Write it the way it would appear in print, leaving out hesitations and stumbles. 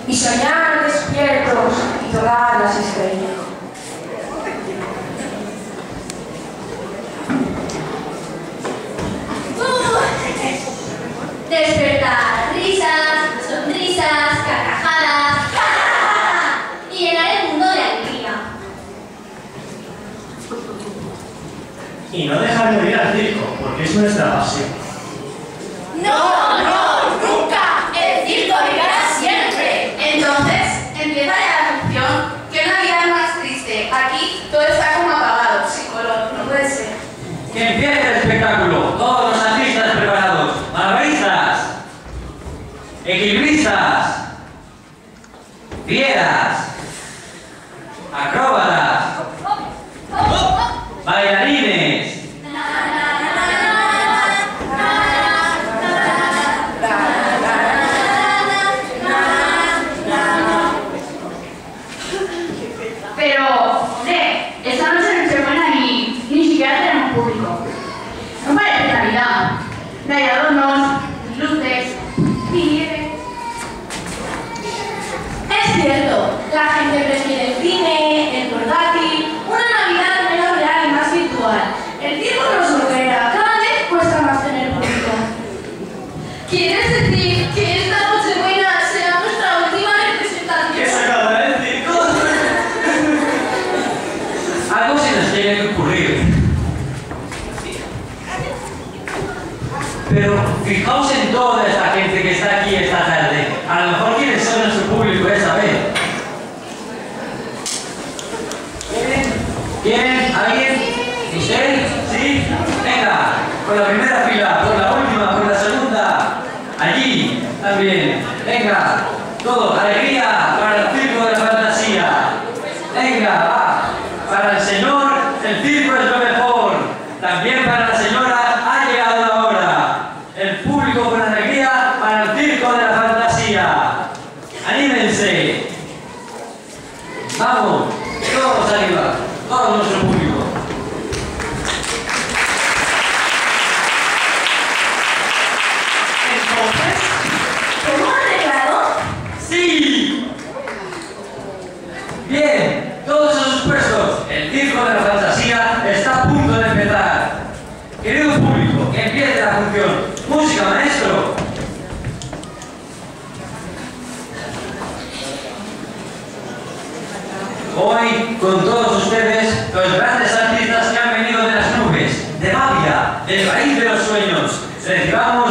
y soñar despiertos y tocar las estrellas. Despertar, risas, sonrisas, carcajadas, y llenar el mundo de alegría. Y no dejar de ir al circo, porque es nuestra pasión. ¡No, no, nunca! ¡El circo vivirá siempre! Entonces, empieza ya la función. ¿Qué Navidad más triste? Aquí todo está como apagado, sin color, no puede ser. ¡Que empiece el espectáculo! Todos los artistas preparados. Malabaristas, equilibristas, fieras, acróbatas, bailarines. Pero, hombre, esta noche no se buena y ni siquiera tenemos público. No parece Navidad. No hay adornos, ni luces, ni nieve. Es cierto, la gente prefiere el cine, el portátil, una Navidad menos real y más virtual. El circo nos supera, cada vez cuesta más tener público. ¿Quieres decir que esta Nochebuena será nuestra última representación? ¿Qué se acaba el circo? Algo se nos tiene que ocurrir. Pero fijaos en toda esta gente que está aquí esta tarde. A lo mejor quiénes son nuestro público esta vez. ¿Quién? ¿Alguien? ¿Usted? ¿Sí? Venga, por la primera fila, por la última, por la segunda. Allí, también. Venga, todos, alegría para el circo de la fantasía. Venga, va. Para el señor, el circo es lo mejor. También para la señora, ha llegado la hora. El público con alegría para el circo de la fantasía. ¡Anímense! ¡Vamos! Todos arriba, todo nuestro público. Entonces, ¿Hemos arreglado? ¡Sí! Bien, todos a sus puestos. El circo de la fantasía está a punto de empezar. Querido público, que empiece la función. ¡Música, maestro! Hoy, con todos ustedes, los grandes artistas que han venido de las nubes, de Mavia, del país de los sueños. Recibamos